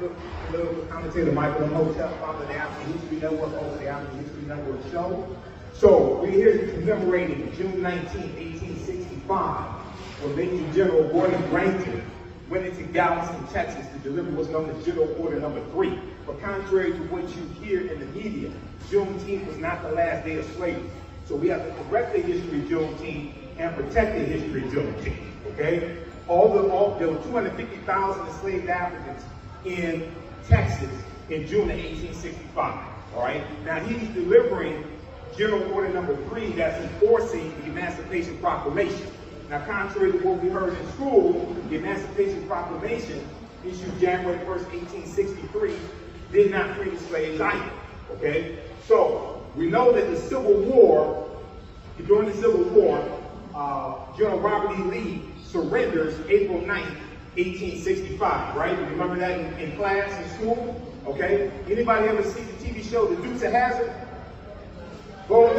political commentator Michael Imhotep, founder of the African History Network, host of the African History Network show. So we're here commemorating June 19, 1865, when Major General Gordon Granger went into Galveston, Texas to deliver what's known as General Order Number 3. But contrary to what you hear in the media, Juneteenth was not the last day of slavery. So we have to correct the history of Juneteenth and protect the history of Juneteenth, okay? There were 250,000 enslaved Africans in Texas in June of 1865, all right? Now he's delivering General Order Number 3 that's enforcing the Emancipation Proclamation. Now contrary to what we heard in school, the Emancipation Proclamation issued January 1st, 1863, did not free the slaves either, okay? So we know that the Civil War, during the Civil War, General Robert E. Lee surrenders April 9th, 1865, right? You remember that in class, in school? Okay? Anybody ever see the TV show, The Dukes of Hazzard? What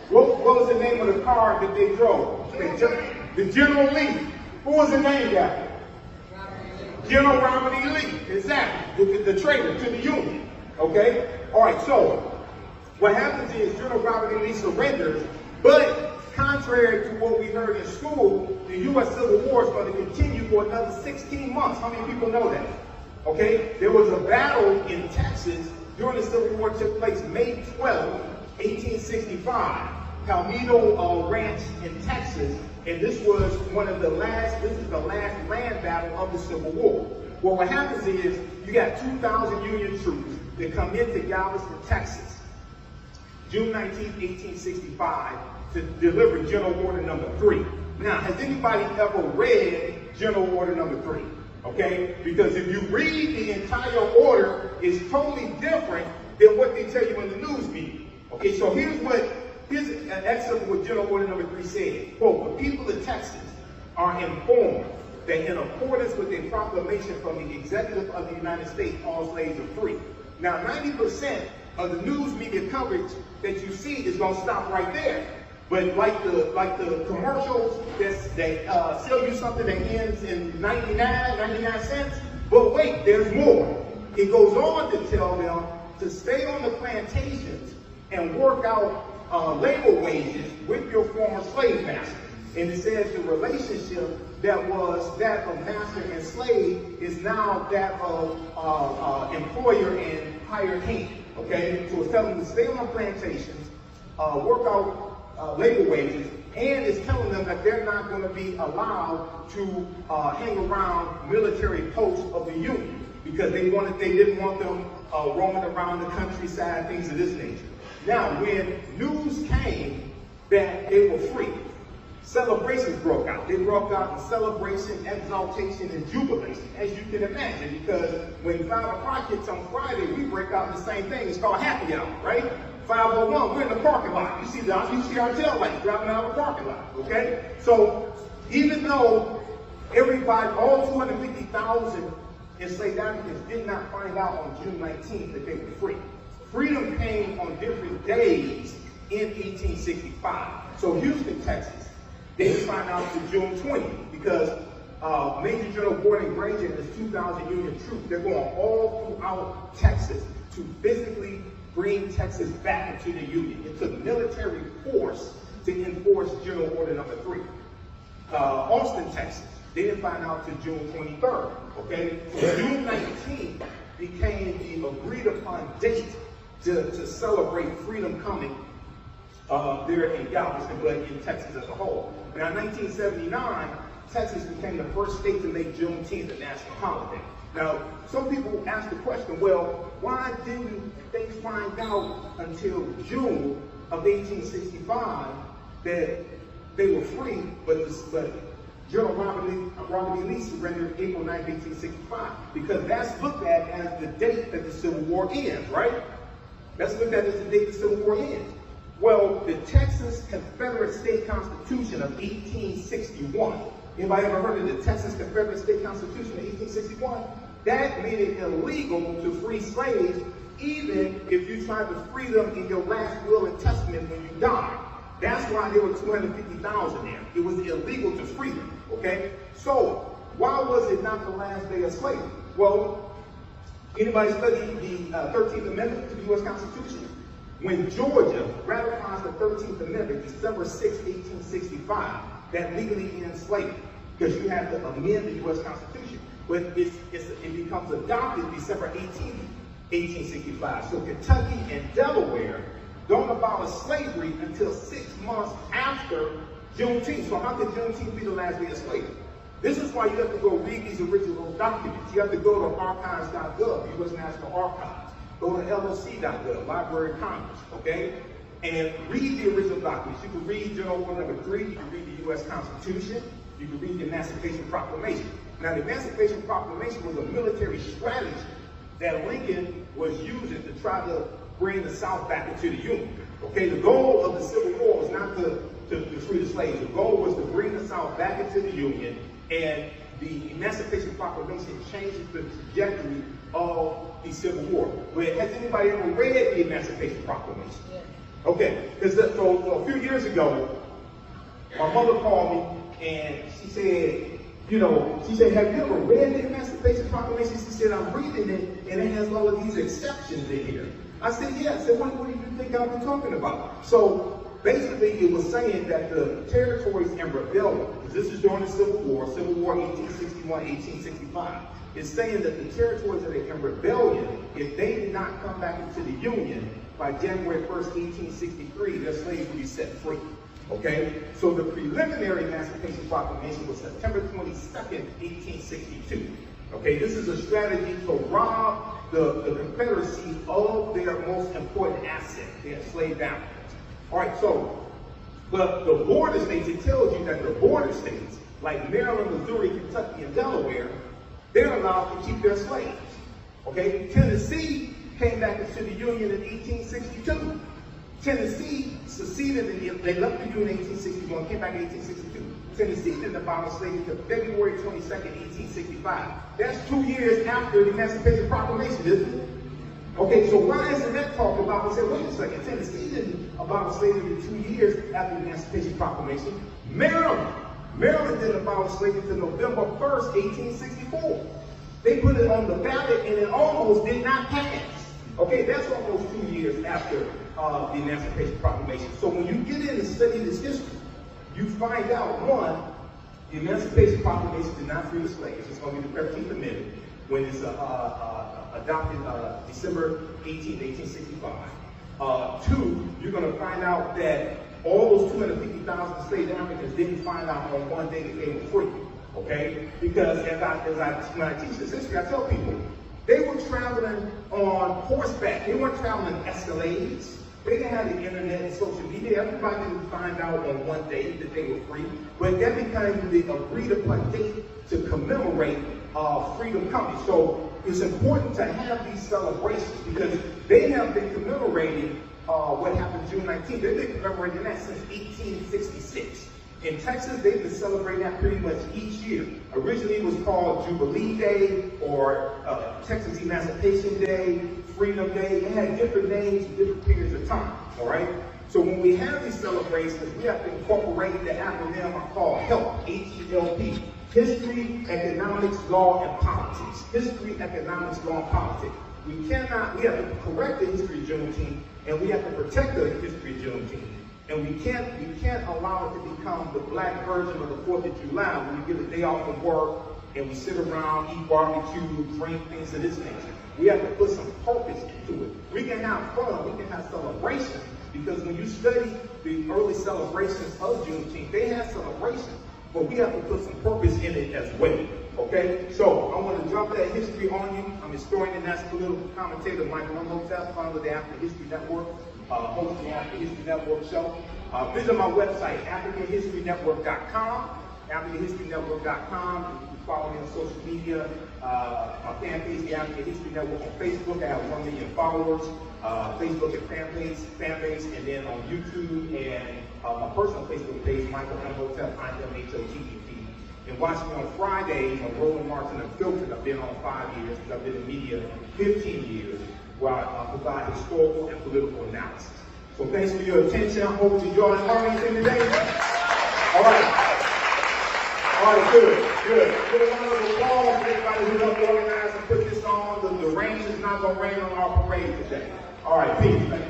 was the name of the car that they drove? The General Lee. What was the name guy? General Robert E. Lee. Exactly. The traitor to the Union. Okay? All right, so what happens is General Robert E. Lee surrenders, but contrary to what we heard in school, the U.S. Civil War is going to continue for another 16 months. How many people know that? Okay? There was a battle in Texas during the Civil War, took place May 12, 1865. Palmetto Ranch in Texas, and this was the last land battle of the Civil War. Well, what happens is you got 2,000 Union troops that come into Galveston, Texas, June 19, 1865, to deliver General Order Number 3. Now, has anybody ever read General Order Number 3? Okay? Because if you read the entire order, it's totally different than what they tell you in the news media. Okay, so here's an excerpt of what General Order Number 3 said. Quote, the people of Texas are informed that in accordance with a proclamation from the Executive of the United States, all slaves are free. Now, 90% of the news media coverage that you see is going to stop right there. But like the commercials that sell you something that ends in 99 cents, but wait, there's more. It goes on to tell them to stay on the plantations and work out labor wages with your former slave master. And it says the relationship that was that of master and slave is now that of employer and hired hand. Okay, so it's telling them to stay on the plantations, work out labor wages, and it's telling them that they're not going to be allowed to hang around military posts of the Union because they didn't want them roaming around the countryside, things of this nature. Now, when news came that they were free, celebrations broke out. They broke out in celebration, exaltation, and jubilee, as you can imagine, because when 5 o'clock hits on Friday, we break out in the same thing. It's called happy hour, right? 5:01, we're in the parking lot. You see our tail lights driving out of the parking lot, okay? So even though everybody, all 250,000 enslaved Africans did not find out on June 19th that they were free. Freedom came on different days in 1865. So Houston, Texas, they didn't find out until June 20th because Major General Gordon Granger and his 2,000 Union troops, they're going all throughout Texas to physically bring Texas back into the Union. It took military force to enforce General Order Number 3. Austin, Texas, they didn't find out until June 23rd, okay? So June 19th became the agreed upon date to celebrate freedom coming there in Galveston, but in Texas as a whole. Now in 1979, Texas became the first state to make Juneteenth a national holiday. Now, some people ask the question, well, why didn't they find out until June of 1865 that they were free, but General Robert E. Lee surrendered April 9, 1865? Because that's looked at as the date that the Civil War ends, right? That's looked at as the date the Civil War ends. Well, the Texas Confederate State Constitution of 1861, anybody ever heard of the Texas Confederate State Constitution of 1861? That made it illegal to free slaves even if you tried to free them in your last will and testament when you died. That's why there were 250,000 there. It was illegal to free them, okay? So why was it not the last day of slavery? Well, anybody studied the 13th Amendment to the U.S. Constitution? When Georgia ratifies the 13th Amendment, December 6, 1865, that legally ends slavery, because you have to amend the U.S. Constitution. But it becomes adopted December 18, 1865. So Kentucky and Delaware don't abolish slavery until 6 months after Juneteenth. So how could Juneteenth be the last day of slavery? This is why you have to go read these original documents. You have to go to archives.gov, U.S. National Archives. Go to LOC.gov, Library of Congress, okay? And read the original documents. You can read General Order Number 3, you can read the U.S. Constitution, you can read the Emancipation Proclamation. Now, the Emancipation Proclamation was a military strategy that Lincoln was using to try to bring the South back into the Union. Okay, the goal of the Civil War was not to free the slaves. The goal was to bring the South back into the Union, and the Emancipation Proclamation changes the trajectory of the Civil War. But has anybody ever read the Emancipation Proclamation? Yeah. Okay, because so a few years ago, my mother called me and she said, have you ever read the Emancipation Proclamation? She said, I'm reading it and it has all of these exceptions in here. I said, yeah. I said, what do you think I've been talking about? So basically it was saying that the territories in rebellion, because this is during the Civil War 1861, 1865, it's saying that the territories that are in rebellion, if they did not come back into the Union by January 1st, 1863, their slaves would be set free. Okay? So the preliminary Emancipation Proclamation was September 22nd, 1862. Okay? This is a strategy to rob the Confederacy of their most important asset, their enslaved Africans. All right, so the border states, it tells you that the border states, like Maryland, Missouri, Kentucky, and Delaware, they're allowed to keep their slaves. Okay? Tennessee came back into the Union in 1862. Tennessee seceded, and they left the Union in 1861, came back in 1862. Tennessee didn't abolish slavery until February 22nd, 1865. That's 2 years after the Emancipation Proclamation, isn't it? Okay, so why isn't that talked about? We said, wait a second, Tennessee didn't abolish slavery 2 years after the Emancipation Proclamation. Maryland didn't abolish slavery until November 1st, 1864. They put it on the ballot and it almost did not pass. Okay, that's almost 2 years after the Emancipation Proclamation. So when you get in and study this history, you find out, one, the Emancipation Proclamation did not free the slaves. It's going to be the 13th Amendment when it's adopted December 18, 1865. Two, you're going to find out that all those 250,000 enslaved Africans didn't find out on one day that they were free. Okay? Because when I teach this history, I tell people, they were traveling on horseback. They weren't traveling Escalades. They didn't have the internet and social media. Everybody didn't find out on one day that they were free. But that became the agreed-upon date to commemorate freedom coming. So it's important to have these celebrations because they have been commemorating what happened June 19th. They've been commemorating that since 1866. In Texas, they've been celebrating that pretty much each year. Originally, it was called Jubilee Day or Texas Emancipation Day, Freedom Day. They had different names in different periods of time, all right? So when we have these celebrations, we have to incorporate the acronym called HELP, H-E-L-P. History, Economics, Law, and Politics. History, Economics, Law, and Politics. We have to correct the history of Juneteenth, and we have to protect the history of Juneteenth. And we can't allow it to become the black version of the 4th of July when we get a day off from work and we sit around, eat barbecue, drink, things of this nature. We have to put some purpose into it. We can have fun, we can have celebration, because when you study the early celebrations of Juneteenth, they had celebrations, but we have to put some purpose in it as well. Okay? So I want to drop that history on you. I'm historian and national political commentator Michael Imhotep, founder of the African History Network. Host the African History Network show. Visit my website, AfricanHistoryNetwork.com. AfricanHistoryNetwork.com. You can follow me on social media. My fan page, the African History Network on Facebook. I have 1 million followers. Facebook and fan base, and then on YouTube and my personal Facebook page, Michael Imhotep, IMHOTEP. And watch me on Fridays on Roland Martin Unfiltered. I've been on 5 years. I've been in media 15 years. Where I provide historical and political analysis. So thanks for your attention. I hope you enjoyed learning today. All right, good. Good. Give a round of applause for everybody who helped organize and put this on. The rain is not going to rain on our parade today. All right, peace, man.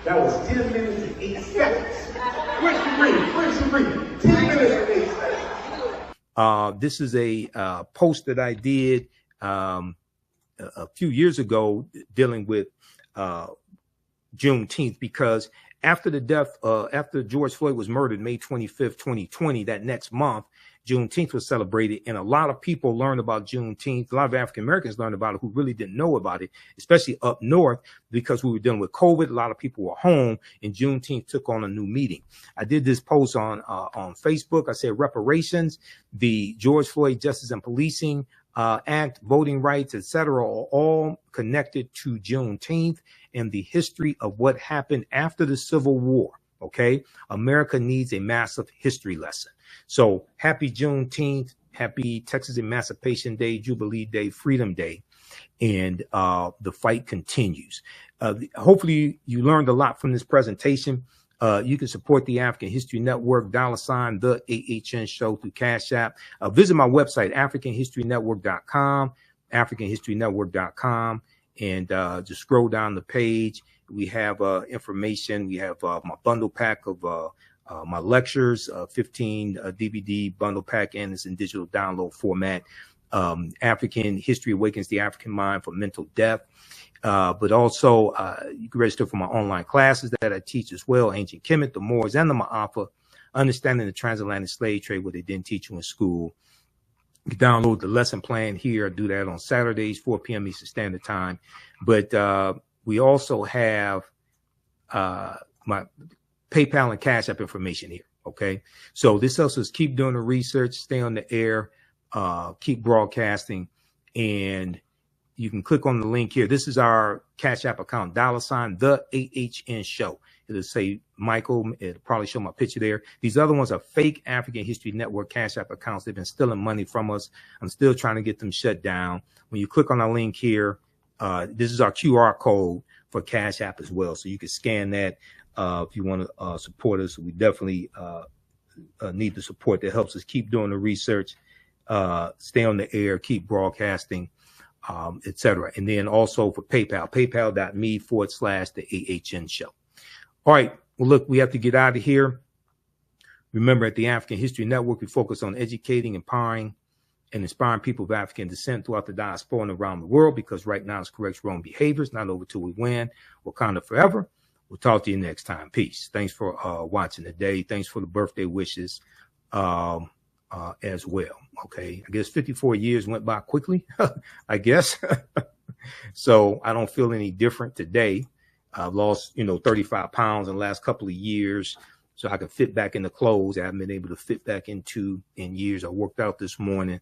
That was 10 minutes and 8 seconds. Where's the reading? Where's the reading? 10 minutes and 8 seconds. This is a post that I did a few years ago dealing with Juneteenth, because after the death, after George Floyd was murdered, May 25th, 2020, that next month, Juneteenth was celebrated, and a lot of people learned about Juneteenth. A lot of African Americans learned about it who really didn't know about it, especially up north, because we were dealing with COVID. A lot of people were home, and Juneteenth took on a new meaning. I did this post on Facebook. I said reparations, the George Floyd Justice and Policing Act, voting rights, etc., are all connected to Juneteenth and the history of what happened after the Civil War. Okay, America needs a massive history lesson. So happy Juneteenth, happy Texas Emancipation Day, Jubilee Day, Freedom Day, and the fight continues. Hopefully you learned a lot from this presentation. You can support the African History Network, $ the AHN show through Cash App. Visit my website, AfricanHistoryNetwork.com, AfricanHistoryNetwork.com, and just scroll down the page. We have information. We have my bundle pack of my lectures, 15 DVD bundle pack, and it's in digital download format. African History Awakens the African Mind for Mental Death. But also you can register for my online classes that I teach as well, Ancient Kemet, the Moors, and the Ma'afa, Understanding the Transatlantic Slave Trade, what they didn't teach you in school. You can download the lesson plan here. I do that on Saturdays, 4 p.m. Eastern Standard Time. But we also have my PayPal and Cash App information here. Okay, so this helps us keep doing the research, stay on the air, keep broadcasting, and you can click on the link here. This is our Cash App account, $ the AHN show. It'll say Michael. It'll probably show my picture there. These other ones are fake African History Network Cash App accounts. They've been stealing money from us. I'm still trying to get them shut down. When you click on our link here, this is our QR code for Cash App as well. So you can scan that if you want to support us. We definitely need the support that helps us keep doing the research, stay on the air, keep broadcasting, etc. And then also for PayPal, paypal.me/the AHN show. All right. Well, look, we have to get out of here. Remember, at the African History Network, we focus on educating, empowering, and inspiring people of African descent throughout the diaspora and around the world, because right now it's correct wrong behaviors, not over till we win. Wakanda forever. We'll talk to you next time. Peace. Thanks for watching today. Thanks for the birthday wishes as well. Okay. I guess 54 years went by quickly, I guess. So I don't feel any different today. I've lost, 35 pounds in the last couple of years, so I can fit back into clothes I haven't been able to fit back into in years. I worked out this morning,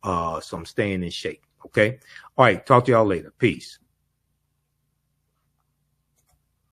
so I'm staying in shape. Okay. All right. Talk to y'all later. Peace.